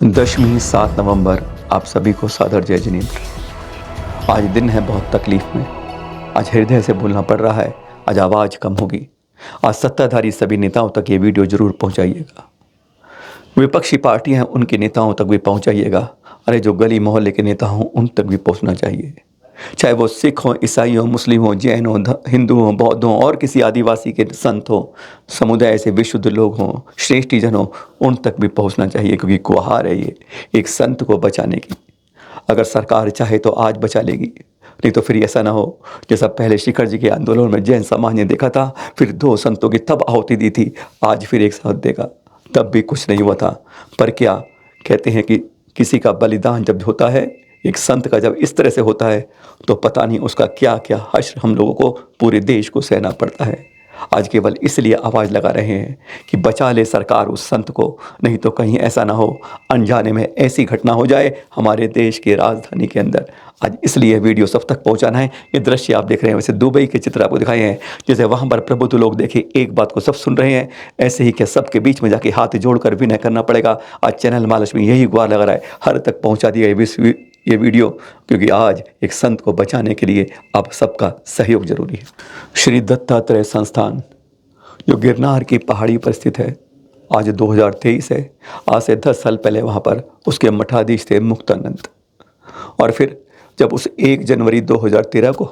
दशमी 7 नवंबर आप सभी को सादर जय जिनेन्द्र। आज दिन है बहुत तकलीफ में, आज हृदय से बोलना पड़ रहा है, आज आवाज़ कम होगी। आज सत्ताधारी सभी नेताओं तक ये वीडियो जरूर पहुंचाइएगा, विपक्षी पार्टियां हैं उनके नेताओं तक भी पहुंचाइएगा। अरे जो गली मोहल्ले के नेता हों उन तक भी पहुंचना चाहिए, चाहे वो सिख हों, ईसाई हों, मुस्लिम हों, जैन हों, हिंदू हों, बौद्ध हों और किसी आदिवासी के संत हों, समुदाय से विशुद्ध लोग हों, श्रेष्ठी जन हों, उन तक भी पहुंचना चाहिए। क्योंकि गुहार है ये एक संत को बचाने की। अगर सरकार चाहे तो आज बचा लेगी, नहीं तो फिर ऐसा ना हो जैसा पहले शिखर जी के आंदोलन में जैन समाज ने देखा था, फिर 2 संतों की तब आहुति दी थी, आज फिर एक साथ देगा, तब भी कुछ नहीं हुआ था। पर क्या कहते हैं कि किसी का बलिदान जब होता है, एक संत का जब इस तरह से होता है, तो पता नहीं उसका क्या क्या हश्र हम लोगों को, पूरे देश को सहना पड़ता है। आज केवल इसलिए आवाज़ लगा रहे हैं कि बचा ले सरकार उस संत को, नहीं तो कहीं ऐसा ना हो अनजाने में ऐसी घटना हो जाए हमारे देश की राजधानी के अंदर। आज इसलिए वीडियो सब तक पहुंचाना है। ये दृश्य आप देख रहे हैं, वैसे दुबई के चित्र आपको दिखाए हैं, जैसे वहाँ पर प्रबुद्ध लोग देखे एक बात को सब सुन रहे हैं, ऐसे ही क्या सबके बीच में जाके हाथ जोड़कर विनय करना पड़ेगा। आज चैनल महालक्ष्मी यही गुहार लगा रहा है, हर तक पहुँचा दिया ये वीडियो, क्योंकि आज एक संत को बचाने के लिए आप सबका सहयोग जरूरी है। श्री दत्तात्रेय संस्थान जो गिरनार की पहाड़ी पर स्थित है, आज 2023 है, आज से 10 साल पहले वहाँ पर उसके मठाधीश थे मुक्तानंद। और फिर जब उस 1 जनवरी 2013 को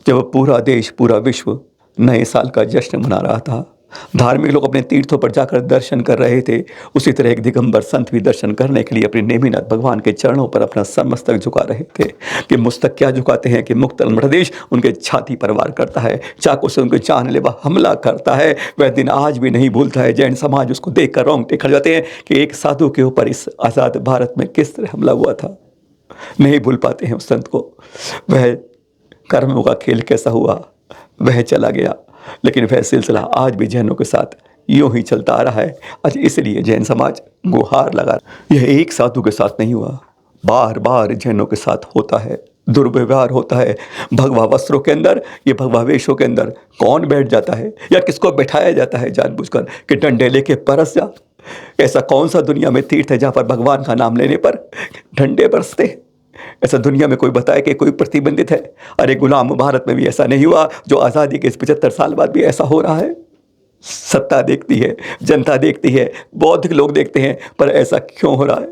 जब पूरा देश, पूरा विश्व नए साल का जश्न मना रहा था, धार्मिक लोग अपने तीर्थों पर जाकर दर्शन कर रहे थे, उसी तरह एक दिगंबर संत भी दर्शन करने के लिए अपने नेमिनाथ भगवान के चरणों पर अपना सरमस्तक झुका रहे थे। कि मुस्तक क्या झुकाते हैं कि मुक्तानंद मठाधीश उनके छाती पर वार करता है, चाकू से उनके जानलेवा हमला करता है। वह दिन आज भी नहीं भूलता है। जैन समाज उसको देख कर रोंगटे खड़े जाते हैं कि एक साधु के ऊपर इस आज़ाद भारत में किस तरह हमला हुआ था। नहीं भूल पाते हैं उस संत को। वह कर्मों का खेल कैसा हुआ, वह चला गया, लेकिन वह सिलसिला आज भी जैनों के साथ यूं ही चलता आ रहा है। आज इसलिए जैन समाज गुहार लगा, यह एक साधु के साथ नहीं हुआ, बार बार जैनों के साथ होता है, दुर्व्यवहार होता है। भगवा वस्त्रों के अंदर, ये भगवा वेशों के अंदर कौन बैठ जाता है या किसको बैठाया जाता है जानबूझकर कि डंडे लेके परस जा। ऐसा कौन सा दुनिया में तीर्थ है जहाँ पर भगवान का नाम लेने पर डंडे बरसते हैं? ऐसा दुनिया में कोई बताए कि कोई प्रतिबंधित है? अरे गुलाम भारत में भी ऐसा नहीं हुआ, जो आज़ादी के इस 75 साल बाद भी ऐसा हो रहा है। सत्ता देखती है, जनता देखती है, बौद्धिक लोग देखते हैं, पर ऐसा क्यों हो रहा है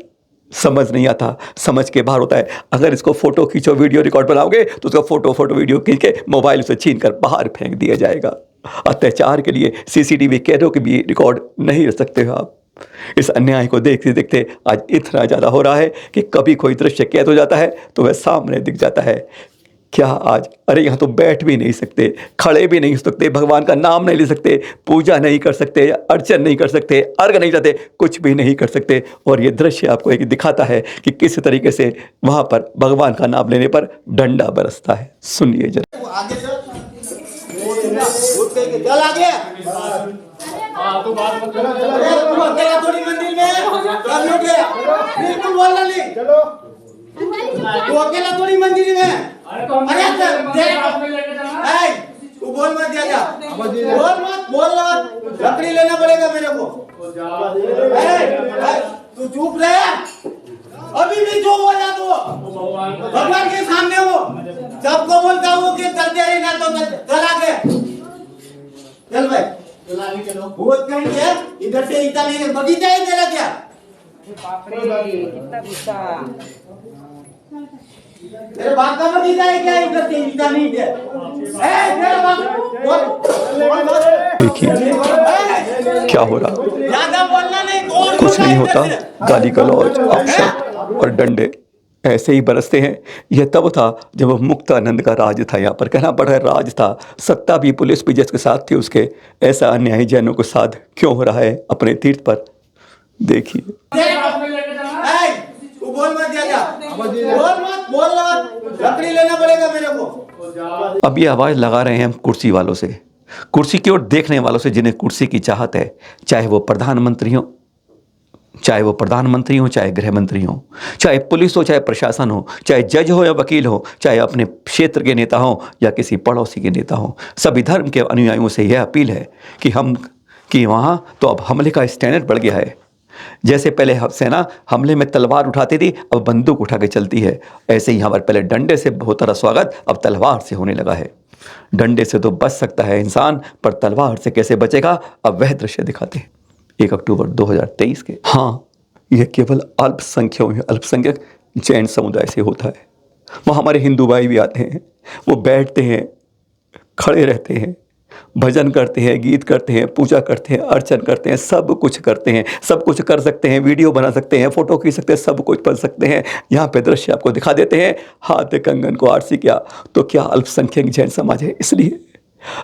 समझ नहीं आता, समझ के बाहर होता है। अगर इसको फोटो खींचो, वीडियो रिकॉर्ड बनाओगे तो उसका फोटो वीडियो खींच के मोबाइल से छीन कर बाहर फेंक दिया जाएगा। अत्याचार के लिए सीसीटीवी कैमरों के भी रिकॉर्ड नहीं रख सकते हो आप। इस अन्याय को देखते देखते आज इतना ज़्यादा हो रहा है कि कभी कोई दृश्य कैद हो जाता है तो वह सामने दिख जाता है। क्या आज, अरे यहाँ तो बैठ भी नहीं सकते, खड़े भी नहीं हो सकते, भगवान का नाम नहीं ले सकते, पूजा नहीं कर सकते, अर्चन नहीं कर सकते, अर्घ नहीं जाते, कुछ भी नहीं कर सकते। और ये दृश्य आपको एक दिखाता है कि किस तरीके से वहाँ पर भगवान का नाम लेने पर डंडा बरसता है। सुनिए जरा। चल आगे। तू बात मत कर। तू अकेला थोड़ी मंदिर में कर लोगे, बिल्कुल बोलना नहीं। चलो तू अकेला थोड़ी मंदिर में। अरे तू बोल मत, जा बोल मत, लकड़ी लेना पड़ेगा मेरे को। तू चुप रहे, अभी भी जो बोला तो भगवान के सामने हो, सबको बोलता हूँ कि करते रहना, तो चल आगे चल भाई। बहुत कहेंगे इधर से इतना नहीं, बगीचा है तेरा क्या? कितना गुस्सा। तेरे बाप का बगीचा है क्या? इधर से इतना नहीं है। तेरा बाप देखिए क्या हो रहा, ज्यादा बोलना नहीं, कुछ नहीं होता। गाली गलौज, अपशब्द और डंडे ऐसे ही बरसते हैं। यह तब था जब मुक्तानंद का राज था, यहाँ पर कहना पड़ रहा है राज था। सत्ता भी, पुलिस भी जिसके साथ थी उसके। ऐसा अन्याय जैनों के साथ क्यों हो रहा है अपने तीर्थ पर? देखिए। तू बोल मत, बोल मत, लकड़ी लेना पड़ेगा मेरे को। अब ये आवाज़ लगा रहे हैं हम कुर्सी वालों से, कुर्सी की ओर देखने वालों से, जिन्हें कुर्सी की चाहत है, चाहे वो प्रधानमंत्री हो, चाहे गृह मंत्री हो, चाहे पुलिस हो, चाहे प्रशासन हो, चाहे जज हो या वकील हो, चाहे अपने क्षेत्र के नेता हो या किसी पड़ोसी के नेता हो। सभी धर्म के अनुयायियों से यह अपील है कि वहाँ तो अब हमले का स्टैंडर्ड बढ़ गया है। जैसे पहले सेना हमले में तलवार उठाती थी, अब बंदूक उठा के चलती है। ऐसे ही यहाँ पर पहले डंडे से होता रहा स्वागत, अब तलवार से होने लगा है। डंडे से तो बच सकता है इंसान, पर तलवार से कैसे बचेगा, अब वह दृश्य दिखाते हैं 1 अक्टूबर 2023 के। हाँ, यह केवल अल्पसंख्यक जैन समुदाय से होता है। वहाँ हमारे हिंदू भाई भी आते हैं, वो बैठते हैं, खड़े रहते हैं, भजन करते हैं, गीत करते हैं, पूजा करते हैं, अर्चन करते हैं, सब कुछ करते हैं, सब कुछ कर सकते हैं, वीडियो बना सकते हैं, फोटो खींच सकते हैं, सब कुछ पढ़ सकते हैं। यहाँ पे दृश्य आपको दिखा देते हैं, हाथ कंगन को आरसी किया तो क्या अल्पसंख्यक जैन समाज है। इसलिए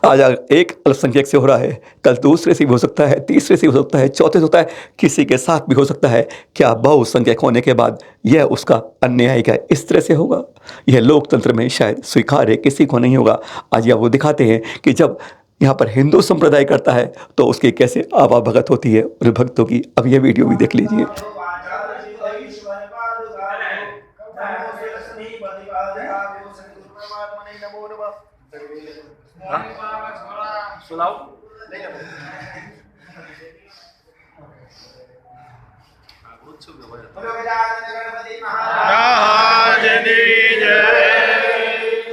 आज एक अल्पसंख्यक से हो रहा है, कल दूसरे से भी हो सकता है, तीसरे से हो सकता है, चौथे से होता है, किसी के साथ भी हो सकता है। क्या बहुसंख्यक होने के बाद यह उसका अन्याय का इस तरह से होगा? यह लोकतंत्र में शायद स्वीकार्य किसी को नहीं होगा। आज यह वो दिखाते हैं कि जब यहाँ पर हिंदू संप्रदाय करता है तो उसकी कैसे आवाभगत होती है उन भक्तों की। अब यह वीडियो भी देख लीजिए। सुनाओ।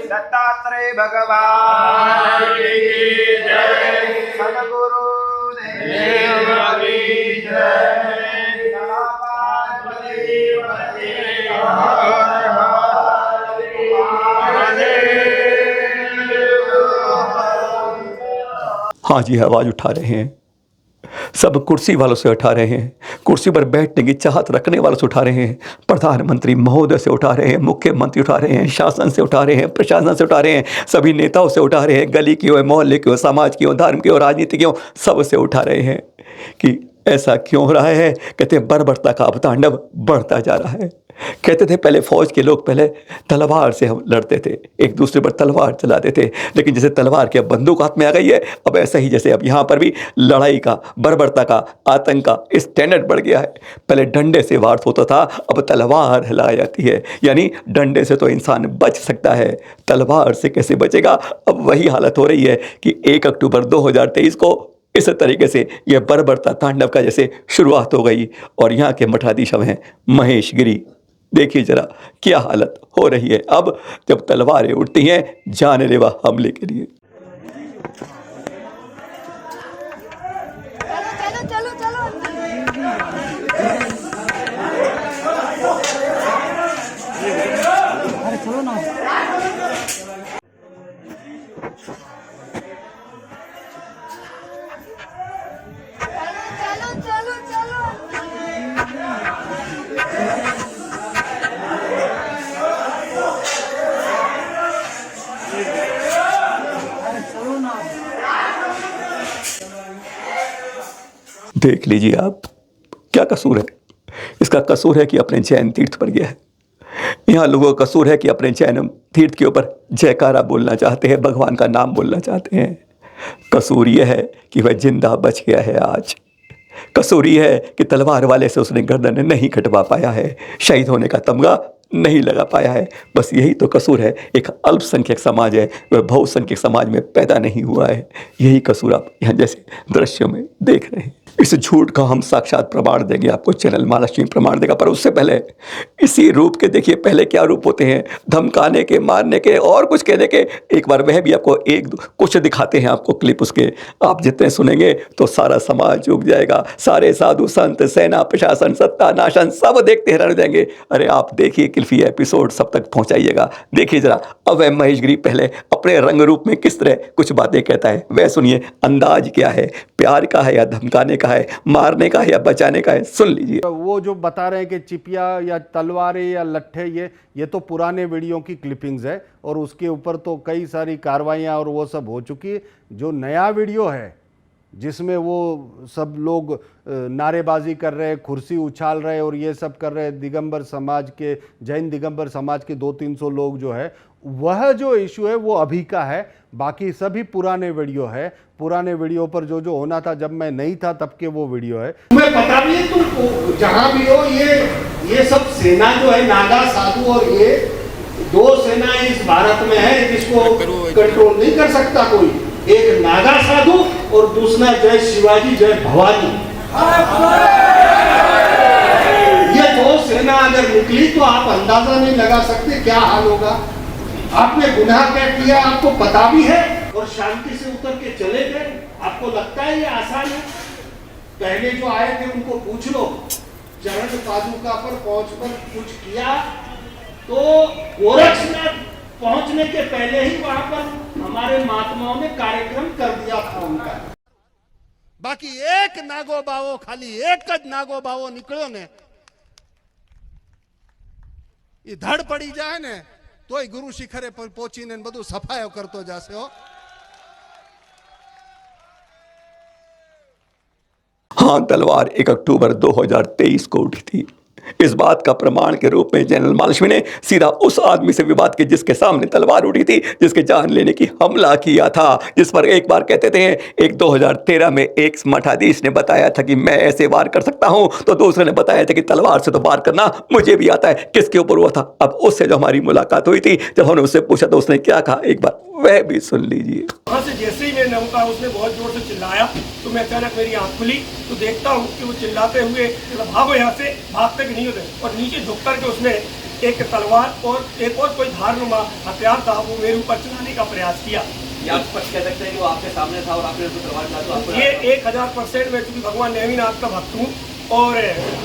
दत्तात्रेय भगवान की जय, सद्गुरु देव की जय, पार्वती पति हर हाँ जी, आवाज़ उठा रहे हैं, सब कुर्सी वालों से उठा रहे हैं, कुर्सी पर बैठने की चाहत रखने वालों से उठा रहे हैं, प्रधानमंत्री महोदय से उठा रहे हैं, मुख्यमंत्री उठा रहे हैं, शासन से उठा रहे हैं, प्रशासन से उठा रहे हैं, सभी नेताओं से उठा रहे हैं, गली की हो, मोहल्ले की हो, समाज की हो, धर्म की हो, राजनीति की हो, सब से उठा रहे हैं कि ऐसा क्यों हो रहा है। कहते हैं बर्बरता का अवतांडव बढ़ता जा रहा है। कहते थे पहले फौज के लोग पहले तलवार से हम लड़ते थे, एक दूसरे पर तलवार चलाते थे, लेकिन जैसे तलवार की अब बंदूक हाथ में आ गई है, अब ऐसा ही जैसे अब यहाँ पर भी लड़ाई का, बर्बरता का, आतंक का स्टैंडर्ड बढ़ गया है। पहले डंडे से वार होता था, अब तलवार हिलाई जाती है। यानी डंडे से तो इंसान बच सकता है, तलवार से कैसे बचेगा। अब वही हालत हो रही है कि 1 अक्टूबर 2023 को इस तरीके से यह बर्बरता तांडव का जैसे शुरुआत हो गई। और यहाँ के मठाधीश हैं महेश गिरी, देखिए जरा क्या हालत हो रही है अब जब तलवारें उठती हैं जानलेवा हमले के लिए। चलो चलो चलो अरे चलो ना। देख लीजिए आप, क्या कसूर है इसका। कसूर है कि अपने जैन तीर्थ पर गया है। यहाँ लोगों का कसूर है कि अपने जैन तीर्थ के ऊपर जयकारा बोलना चाहते हैं, भगवान का नाम बोलना चाहते हैं। कसूर यह है कि वह जिंदा बच गया है आज। कसूर यह है कि तलवार वाले से उसने गर्दन नहीं कटवा पाया है, शहीद होने का तमगा नहीं लगा पाया है। बस यही तो कसूर है। एक अल्पसंख्यक समाज है, वह बहुसंख्यक समाज में पैदा नहीं हुआ है। यही कसूर आप यहाँ जैसे दृश्यों में देख रहे हैं। इस झूठ का हम साक्षात प्रमाण देंगे आपको, चैनल महालक्ष्मी प्रमाण देगा। पर उससे पहले इसी रूप के देखिए पहले क्या रूप होते हैं, धमकाने के, मारने के और कुछ कहने के। एक बार वह भी आपको कुछ दिखाते हैं आपको क्लिप उसके। आप जितने सुनेंगे तो सारा समाज उग जाएगा, सारे साधु संत, सेना, प्रशासन, सत्ता, नाशन सब देखते रह जाएंगे। अरे आप देखिए क्लिप, एपिसोड सब तक पहुंचाइएगा। देखिए जरा अब वह महेश गिरी पहले अपने रंग रूप में किस तरह कुछ बातें कहता है, वह सुनिए। अंदाज क्या है, प्यार का है या धमकाने का है, मारने का है या बचाने का है, सुन लीजिए। वो जो बता रहे हैं कि चिपिया या तलवारें या लट्ठे, ये तो पुराने वीडियो की क्लिपिंग्स है और उसके ऊपर तो कई सारी कार्रवाइयाँ और वो सब हो चुकी है। जो नया वीडियो है जिसमें वो सब लोग नारेबाजी कर रहे हैं, कुर्सी उछाल रहे हैं और ये सब कर रहे हैं, दिगंबर समाज के, जैन दिगंबर समाज के 200-300 लोग जो है, वह जो इशू है वो अभी का है। बाकी सभी पुराने वीडियो है। पुराने वीडियो पर जो जो होना था जब मैं नहीं था तब के वो वीडियो है। तुम्हें पता भी है, तुम जहां भी हो, ये सब सेना जो है, नागा साधु, और ये दो सेना इस भारत में है जिसको कंट्रोल नहीं कर सकता कोई। एक नागा साधु और दूसरा जय शिवाजी जय भवानी। 100 सेना अगर निकली तो आप अंदाजा नहीं लगा सकते क्या हाल होगा। आपने गुनाह क्या किया आपको पता भी है और शांति से उतर के चले गए। आपको लगता है ये आसान है? पहले जो आए थे उनको पूछ लो, चरण पादुका पर पहुंचकर कुछ किया तो गोरक्षनाथ पहुंचने के पहले ही वहां पर हमारे महात्माओं ने कार्यक्रम कर दिया था उनका। बाकी एक नागो बावो, खाली एक ज नागो बावो निकळ्यो ने ई धड़ पड़ी जाए ने तोय गुरु शिखरे पर पहुंचीने बधु सफायो करतो जासे हो। हाँ, तलवार 1 अक्टूबर 2023 को उठी थी। इस बात का प्रमाण के रूप में जनरल महालक्ष्मी ने सीधा उस आदमी से विवाद की जिसके सामने तलवार उठी थी, जिसके जान लेने की हमला किया था, जिस पर एक बार कहते थे एक 2013 में एक मठाधीश ने बताया था कि मैं ऐसे वार कर सकता हूं, तो दूसरे ने बताया था कि तलवार से तो वार करना मुझे भी आता है। किसके ऊपर हुआ था? अब उससे जो हमारी मुलाकात हुई थी, जब हमने उससे पूछा तो उसने क्या कहा, एक बार वह भी सुन लीजिए। वहाँ से जैसे ही मैंने उठा उसने बहुत जोर से चिल्लाया तो मैं अचानक मेरी आंख खुली तो देखता हूँ कि वो चिल्लाते हुए भागो यहाँ से, भागते भी नहीं होते और नीचे झुक करके उसने एक तलवार और एक और कोई धारनुमा हथियार था वो मेरे ऊपर चलाने का प्रयास किया। आप स्पष्ट कह सकते हैं कि वो आपके सामने था और आपने उसको तलवार चला तो आपको ये 1000% मैं चूंकि भगवान नेमिनाथ का भक्त हूँ और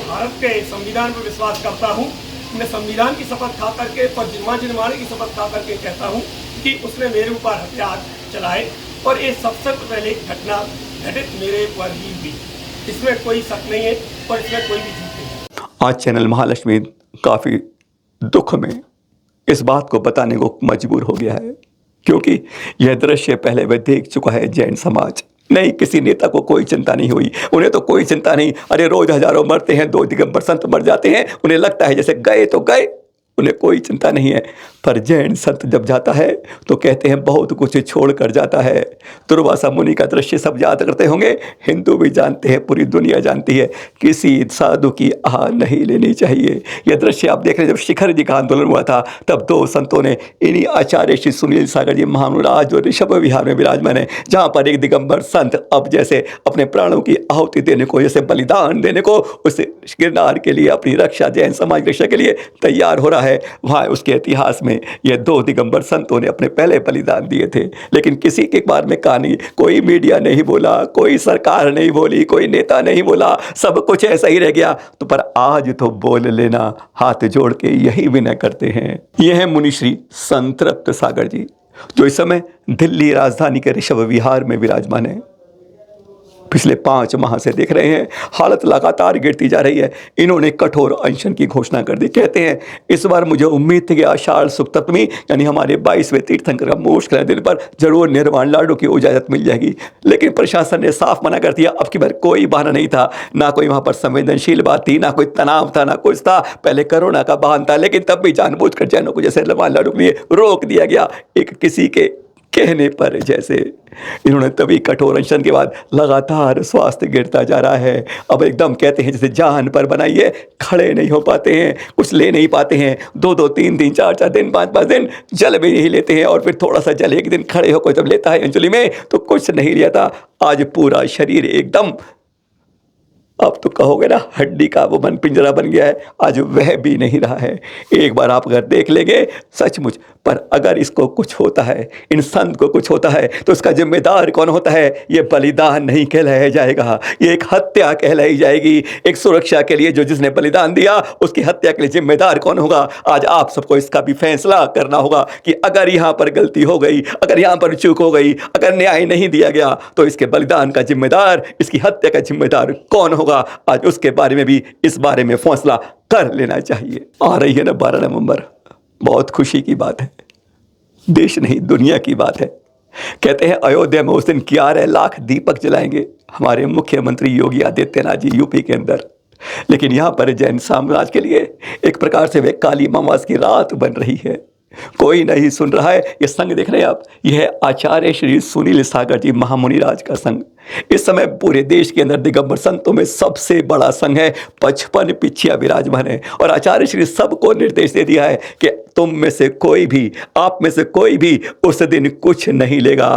भारत के संविधान पर विश्वास करता हूँ। मैं संविधान की शपथ खा करके और जिनमाने की शपथ खा करके कहता हूँ कि उसने मेरे ऊपर हथियार चलाए और ये सबसे पहले घटना घटित मेरे ऊपर ही हुई। इसमें कोई शक नहीं है और इसमें कोई भी झूठ नहीं है। आज चैनल महालक्ष्मी काफ़ी दुख में इस बात को बताने को मजबूर हो गया है, क्योंकि यह दृश्य पहले वह देख चुका है जैन समाज। नहीं, किसी नेता को कोई चिंता नहीं हुई, उन्हें तो कोई चिंता नहीं। अरे रोज हजारों मरते हैं, 2 दिगंबर संत मर जाते हैं, उन्हें लगता है जैसे गए तो गए, उन्हें कोई चिंता नहीं है। पर जैन संत जब जाता है तो कहते हैं बहुत कुछ छोड़ कर जाता है। दुर्वासा मुनि का दृश्य सब याद करते होंगे, हिंदू भी जानते हैं, पूरी दुनिया जानती है, किसी साधु की आह नहीं लेनी चाहिए। यह दृश्य आप देख रहे हैं, जब शिखर जी का आंदोलन हुआ था तब 2 संतों ने, इन्हीं आचार्य श्री सुनील सागर जी महामुनिराज जो ऋषभ विहार में विराजमान है, जहाँ पर एक दिगंबर संत अब जैसे अपने प्राणों की आहुति देने को, जैसे बलिदान देने को, उस गिरनार के लिए, अपनी रक्षा, जैन समाज की रक्षा के लिए तैयार हो रहा है। वहाँ उसके इतिहास में ये 2 दिगंबर संतों ने अपने पहले बलिदान दिए थे, लेकिन किसी के बारे में कहानी, कोई मीडिया नहीं बोला, कोई सरकार नहीं बोली, कोई नेता नहीं बोला, सब कुछ ऐसा ही रह गया। तो पर आज तो बोल लेना, हाथ जोड़ के यही विनय करते हैं। ये है मुनिश्री संत रत्न सागर जी, जो इस समय दिल्ली राजधानी के ऋषभ विहार में विराजमान है। पिछले 5 माह से देख रहे हैं हालत लगातार गिरती जा रही है। इन्होंने कठोर अनशन की घोषणा कर दी। कहते हैं इस बार मुझे उम्मीद थी कि आषाढ़ शुक्ल सप्तमी यानी हमारे 22वें तीर्थंकर का मोक्ष के दिन पर जरूर निर्वाण लाडू की इजाजत मिल जाएगी, लेकिन प्रशासन ने साफ मना कर दिया। अब की बार कोई बहाना नहीं था, ना कोई वहां पर संवेदनशील बात थी, ना कोई तनाव था, ना कुछ था। पहले कोरोना का बहाना था, लेकिन तब भी जानबूझकर जैनों को जैसे निर्वाण लाडू के लिए रोक दिया गया, एक किसी के कहने पर जैसे। इन्होंने तभी कठोर अनशन के बाद लगातार स्वास्थ्य गिरता जा रहा है। अब एकदम कहते हैं जैसे जान पर बनाइए, खड़े नहीं हो पाते हैं, कुछ ले नहीं पाते हैं, 2-2, 3-3, 4-4 दिन, 5-5 दिन जल भी नहीं लेते हैं, और फिर थोड़ा सा जल एक दिन खड़े होकर जब लेता है अंजलि में तो कुछ नहीं लिया था। आज पूरा शरीर एकदम, अब तो कहोगे ना हड्डी का वो मन पिंजरा बन गया है, आज वह भी नहीं रहा है। एक बार आप अगर देख लेंगे सचमुच, पर अगर इसको कुछ होता है, इन संत को कुछ होता है, तो इसका जिम्मेदार कौन होता है? ये बलिदान नहीं कहलाया जाएगा, ये एक हत्या कहलाई जाएगी। एक सुरक्षा के लिए जो जिसने बलिदान दिया उसकी हत्या के लिए जिम्मेदार कौन होगा? आज आप सबको इसका भी फैसला करना होगा कि अगर यहाँ पर गलती हो गई, अगर यहाँ पर चूक हो गई, अगर न्याय नहीं दिया गया, तो इसके बलिदान का जिम्मेदार, इसकी हत्या का जिम्मेदार कौन होगा? आज उसके बारे में भी, इस बारे में फैसला कर लेना चाहिए। आ रही है ना 12 नवंबर, बहुत खुशी की बात है, देश नहीं दुनिया की बात है। कहते हैं अयोध्या में उस दिन 11 लाख दीपक जलाएंगे हमारे मुख्यमंत्री योगी आदित्यनाथ जी यूपी के अंदर, लेकिन यहाँ पर जैन समाज के लिए एक प्रकार से वे काली अमावस की रात बन रही है। कोई नहीं सुन रहा है। ये संघ देख रहे हैं आप, यह है आचार्य श्री सुनील सागर जी महामुनिराज का संघ। इस समय पूरे देश के अंदर दिगंबर संतों में सबसे बड़ा संघ है, 55 पिछिया विराजमान है। और आचार्य श्री सबको निर्देश दे दिया है कि तुम में से कोई भी, आप में से कोई भी उस दिन कुछ नहीं लेगा।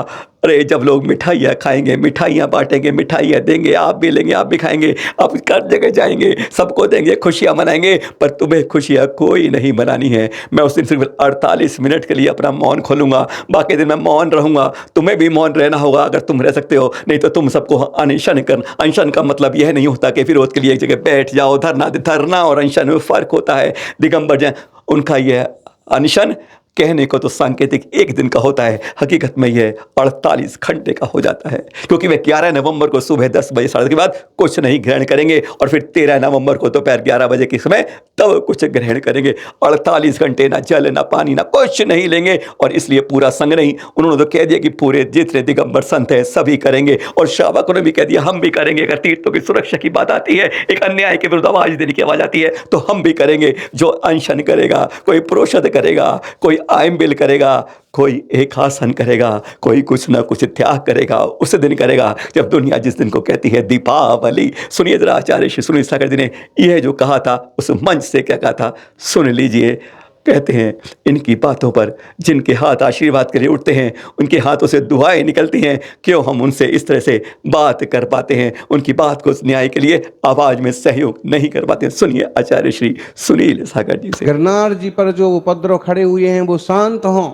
अरे जब लोग मिठाइयाँ खाएंगे, मिठाइयाँ बांटेंगे, मिठाइयाँ देंगे, आप भी लेंगे, आप भी खाएंगे, आप हर जगह जाएंगे, सबको देंगे, खुशियाँ मनाएंगे, पर तुम्हें खुशियाँ कोई नहीं मनानी है। मैं उस दिन सिर्फ 48 मिनट के लिए अपना मौन खोलूंगा, बाकी दिन मैं मौन रहूंगा। तुम्हें भी मौन रहना होगा अगर तुम रह सकते हो, नहीं तो तुम सबको अनशन करना। अनशन का मतलब यह नहीं होता कि विरोध के लिए एक जगह बैठ जाओ। धरना और अनशन में फर्क होता है। दिगंबर जैन उनका यह अनशन कहने को तो सांकेतिक एक दिन का होता है, हकीकत में यह 48 घंटे का हो जाता है, क्योंकि वे 11 नवंबर को सुबह 10 बजे साढ़े के बाद कुछ नहीं ग्रहण करेंगे और फिर 13 नवंबर को दोपहर 11 बजे के समय तब कुछ ग्रहण करेंगे। 48 घंटे ना जल ना पानी ना कुछ नहीं लेंगे। और इसलिए पूरा संघ नहीं, उन्होंने तो कह दिया कि पूरे जितने दिगंबर संत हैं सभी करेंगे, और श्रावकों ने भी कह दिया हम भी करेंगे। अगर तीर्थों की सुरक्षा की बात आती है, एक अन्याय के विरुद्ध आवाज देने की आवाज आती है, तो हम भी करेंगे। जो अनशन करेगा, कोई प्रोषद करेगा, कोई आयम्बिल करेगा, कोई एक आसन करेगा, कोई कुछ ना कुछ त्याग करेगा, उस दिन करेगा जब दुनिया जिस दिन को कहती है दीपावली। सुनिए जरा आचार्य श्री सुनील सागर जी ने यह जो कहा था उस मंच से क्या कहा था, सुन लीजिए। कहते हैं इनकी बातों पर जिनके हाथ आशीर्वाद के लिए उठते हैं, उनके हाथों से दुआएं निकलती हैं। क्यों हम उनसे इस तरह से बात कर पाते हैं, उनकी बात को न्याय के लिए आवाज में सहयोग नहीं कर पाते। सुनिए आचार्य श्री सुनील सागर जी से। गिरनार जी पर जो उपद्रव खड़े हुए हैं वो शांत हों,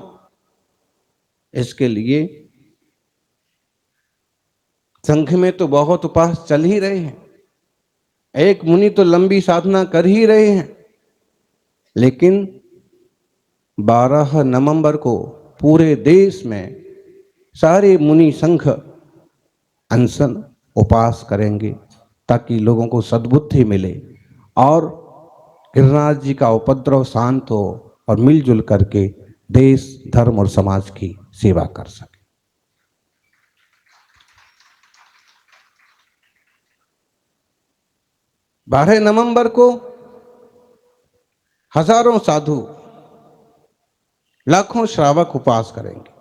इसके लिए संघ में तो बहुत उपास चल ही रहे हैं, एक मुनि तो लंबी साधना कर ही रहे हैं, लेकिन 12 नवंबर को पूरे देश में सारे मुनि संघ अनशन उपास करेंगे ताकि लोगों को सद्बुद्धि मिले और गिरनार जी का उपद्रव शांत हो और मिलजुल करके देश, धर्म और समाज की सेवा कर सके। 12 नवंबर को हजारों साधु, लाखों श्रावक उपवास करेंगे,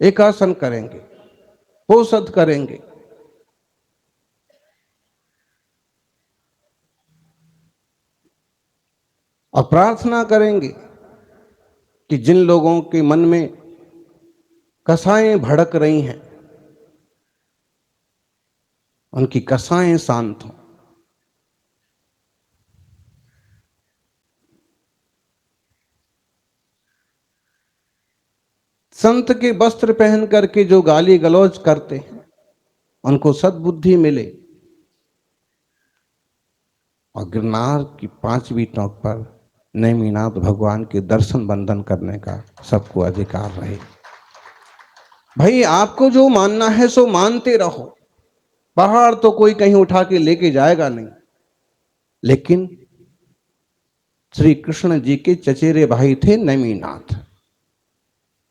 एकासन करेंगे, पोषद करेंगे। और प्रार्थना करेंगे कि जिन लोगों के मन में कसाएं भड़क रही हैं उनकी कसाएं शांत हों। संत के वस्त्र पहन करके जो गाली गलौज करते हैं उनको सद्बुद्धि मिले और गिरनार की 5वीं टोक पर नेमिनाथ भगवान के दर्शन बंदन करने का सबको अधिकार रहे। भाई आपको जो मानना है सो मानते रहो, पहाड़ तो कोई कहीं उठा के लेके जाएगा नहीं, लेकिन श्री कृष्ण जी के चचेरे भाई थे नेमिनाथ,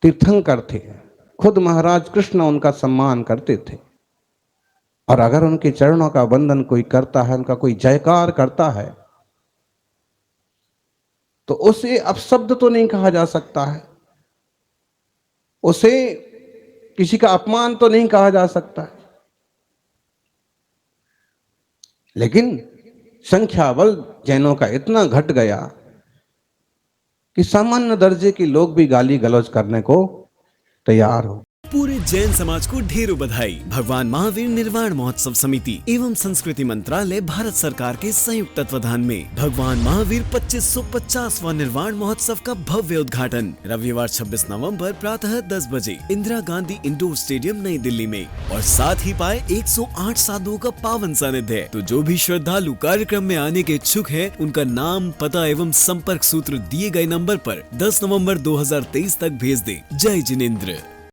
तीर्थंकर थे, खुद महाराज कृष्ण उनका सम्मान करते थे। और अगर उनके चरणों का वंदन कोई करता है, उनका कोई जयकार करता है, तो उसे अपशब्द तो नहीं कहा जा सकता है, उसे किसी का अपमान तो नहीं कहा जा सकता है, लेकिन संख्याबल जैनों का इतना घट गया कि सामान्य दर्जे के लोग भी गाली गलौज करने को तैयार हो। पूरे जैन समाज को ढेरों बधाई। भगवान महावीर निर्वाण महोत्सव समिति एवं संस्कृति मंत्रालय भारत सरकार के संयुक्त तत्वाधान में भगवान महावीर 2550वां निर्वाण महोत्सव का भव्य उद्घाटन रविवार 26 नवंबर प्रातः 10 बजे इंदिरा गांधी इंडोर स्टेडियम नई दिल्ली में, और साथ ही पाए 108 साधुओं का पावन सानिध्य। तो जो भी श्रद्धालु कार्यक्रम में आने के इच्छुक है, उनका नाम, पता एवं संपर्क सूत्र दिए गए नंबर पर 10 नवंबर 2023 तक भेज दे। जय जिनेंद्र।